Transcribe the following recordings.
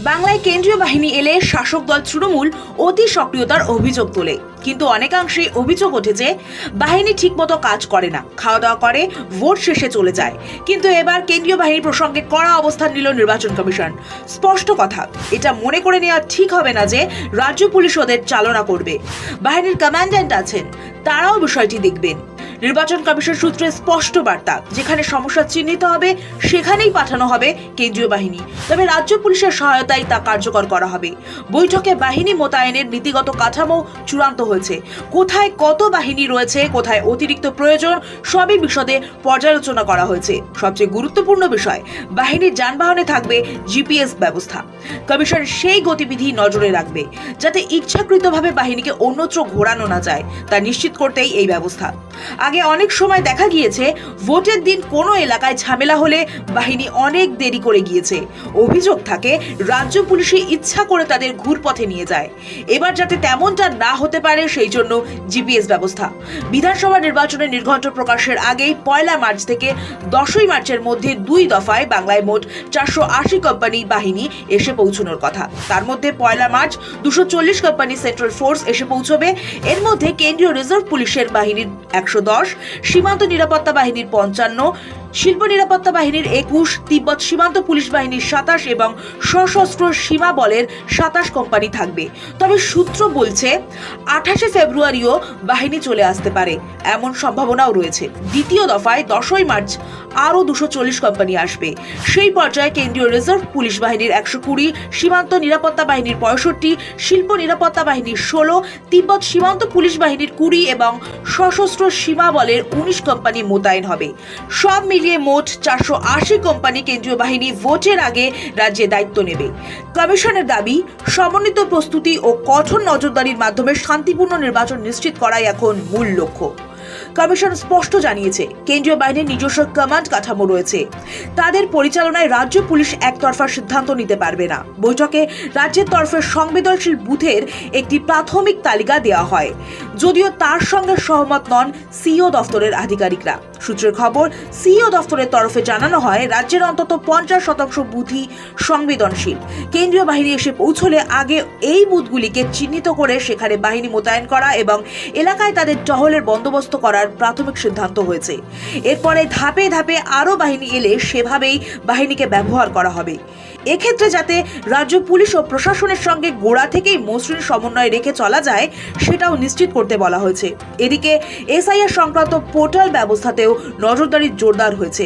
বাংলায় কেন্দ্রীয় বাহিনী এলে শাসক দল তৃণমূল অতি সক্রিয়তার অভিযোগ তোলে, কিন্তু অনেকাংশে অভিযোগ ওঠে যে বাহিনী ঠিকমতো কাজ করে না, খাওয়া দাওয়া করে ভোট শেষে চলে যায়। কিন্তু এবার কেন্দ্রীয় বাহিনীর প্রসঙ্গে কড়া অবস্থান নিল নির্বাচন কমিশন। স্পষ্ট কথা, এটা মনে করে নেওয়া ঠিক হবে না যে রাজ্য পুলিশ ওদের চালনা করবে। বাহিনীর কমান্ড্যান্ট আছেন, তারাও বিষয়টি দেখবেন। নির্বাচন কমিশন সূত্রে স্পষ্ট বার্তা, যেখানে সমস্যা চিহ্নিত হবে সেখানেই পাঠানো হবে কেন্দ্রীয় বাহিনী, তবে রাজ্য পুলিশের সহায়তায় তা কার্যকর করা হবে। বৈঠকে বাহিনী মোতায়েনের নীতিগত কাঠামো চূড়ান্ত হয়েছে। কোথায় কত বাহিনী রয়েছে, কোথায় অতিরিক্ত প্রয়োজন, সবই বিশদে পর্যালোচনা করা হয়েছে। সবচেয়ে গুরুত্বপূর্ণ বিষয়, বাহিনীর যানবাহনে থাকবে জিপিএস ব্যবস্থা। কমিশন সেই গতিবিধি নজরে রাখবে, যাতে ইচ্ছাকৃতভাবে বাহিনীকে অন্যত্র ঘোরানো না যায়, তা নিশ্চিত করতেই এই ব্যবস্থা। আগে অনেক সময় দেখা গিয়েছে ভোটের দিন কোনো এলাকায় ঝামেলা হলে বাহিনী অনেক দেরি করে গিয়েছে। অভিযোগ থাকে রাজ্য পুলিশে ইচ্ছা করে তাদের ঘুরপথে নিয়ে যায়। এবার যাতে তেমনটা না হতে পারে সেই জন্য জিপিএস ব্যবস্থা। বিধানসভা নির্বাচনের নির্ঘণ্ট প্রকাশের আগেই 1 মার্চ থেকে 10 মার্চের মধ্যে 2 দফায় বাংলায় মোট 480 কোম্পানি বাহিনী এসে পৌঁছানোর কথা। তার মধ্যে 1 মার্চ 240 কোম্পানি সেন্ট্রাল ফোর্স এসে পৌঁছবে। এর মধ্যে কেন্দ্রীয় রিজার্ভ পুলিশের বাহিনীর 110, সীমান্ত নিরাপত্তা বাহিনীর 55, শিল্প নিরাপত্তা বাহিনীর 21, তিব্বত সীমান্ত পুলিশ বাহিনীর 27 এবং সশস্ত্র সীমা বলের 27 কোম্পানি থাকবে। তবে সূত্র বলছে 28 ফেব্রুয়ারিও বাহিনী চলে আসতে পারে, এমন সম্ভাবনাও রয়েছে। দ্বিতীয় দফায় 10 মার্চ আরও 240 কোম্পানি আসবে। সেই পর্যায়ে কেন্দ্রীয় রিজার্ভ পুলিশ বাহিনীর 120, সীমান্ত নিরাপত্তা বাহিনীর 65, শিল্প নিরাপত্তা বাহিনীর 16, তিব্বত সীমান্ত পুলিশ বাহিনীর 20 এবং সশস্ত্র সীমা বলের 19 কোম্পানি মোতায়েন হবে। সব মিলিয়ে মোট 480 কোম্পানি কেন্দ্রীয় বাহিনী ভোটের আগে রাজ্যে দায়িত্ব নেবে। কমিশনের দাবি, সমন্বিত প্রস্তুতি ও কঠোর নজরদারির মাধ্যমে শান্তিপূর্ণ নির্বাচন নিশ্চিত করাই এখন মূল লক্ষ্য। কমিশন স্পষ্ট জানিয়েছে, কেন্দ্রীয় বাহিনীর নিজস্ব কমান্ড কাঠামো রয়েছে। তাদের পরিচালনায় রাজ্য পুলিশ একতরফা সিদ্ধান্ত নিতে পারবে না। বৈঠকে রাজ্যের তরফে সংবেদনশীল বুথের একটি প্রাথমিক তালিকা দেওয়া হয়, যদিও তার সঙ্গে সহমত নন সিইও দফতরের আধিকারিকরা। সূত্রের খবর, সিইও দফতরের তরফে জানানো হয়, রাজ্যের অন্তত 50% বুথই সংবেদনশীল। কেন্দ্রীয় বাহিনী এসে পৌঁছলে আগে এই বুথগুলিকে চিহ্নিত করে সেখানে বাহিনী মোতায়েন করা এবং এলাকায় তাদের টহলের বন্দোবস্ত করার প্রাথমিক সিদ্ধান্ত হয়েছে। এরপরে ধাপে ধাপে আরও বাহিনী এলে সেভাবেই বাহিনীকে ব্যবহার করা হবে। এক্ষেত্রে যাতে রাজ্য পুলিশ ও প্রশাসনের সঙ্গে গোড়া থেকেই মসৃণ সমন্বয় রেখে চলা যায়, সেটাও নিশ্চিত করতে বলা হয়েছে। এদিকে এসআইআর সংক্রান্ত পোর্টাল ব্যবস্থাতেও নজরদারি জোরদার হয়েছে।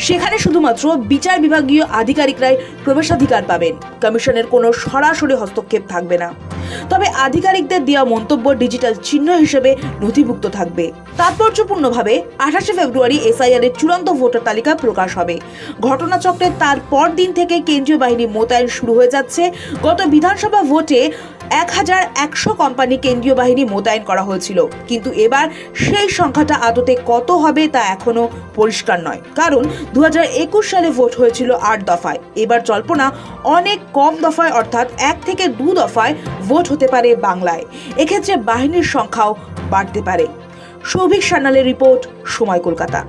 সেখানে শুধুমাত্র বিচার বিভাগীয় আধিকারিকরাই প্রবেশাধিকার পাবেন। কমিশনের কোনো সরাসরি হস্তক্ষেপ থাকবে না। তবে আধিকারিকদের দেওয়া মন্তব্য ডিজিটাল চিহ্ন হিসেবে নথিভুক্ত থাকবে। তাৎপর্যপূর্ণভাবে 28 ফেব্রুয়ারি এসআইআর এর চূড়ান্ত ভোটার তালিকা প্রকাশ হবে। ঘটনাচক্রে তার পর দিন থেকে কেন্দ্রীয় বাহিনী মোতায়েন শুরু হয়ে যাচ্ছে। গত বিধানসভা ভোটে 1100 কোম্পানি কেন্দ্রীয় বাহিনী মোতায়েন করা হয়েছিল, কিন্তু এবার সেই সংখ্যাটা আদতে কত হবে তা এখনো পরিষ্কার নয়। কারণ 2021 সালে ভোট হয়েছিল 8 দফায়। এবার জল্পনা অনেক কম দফায়, অর্থাৎ 1 থেকে 2 দফায় ভোট হতে পারে বাংলায়। এক্ষেত্রে বাহিনীর সংখ্যাও বাড়তে পারে। সৌভিক সান্যালের রিপোর্ট, সময় কলকাতা।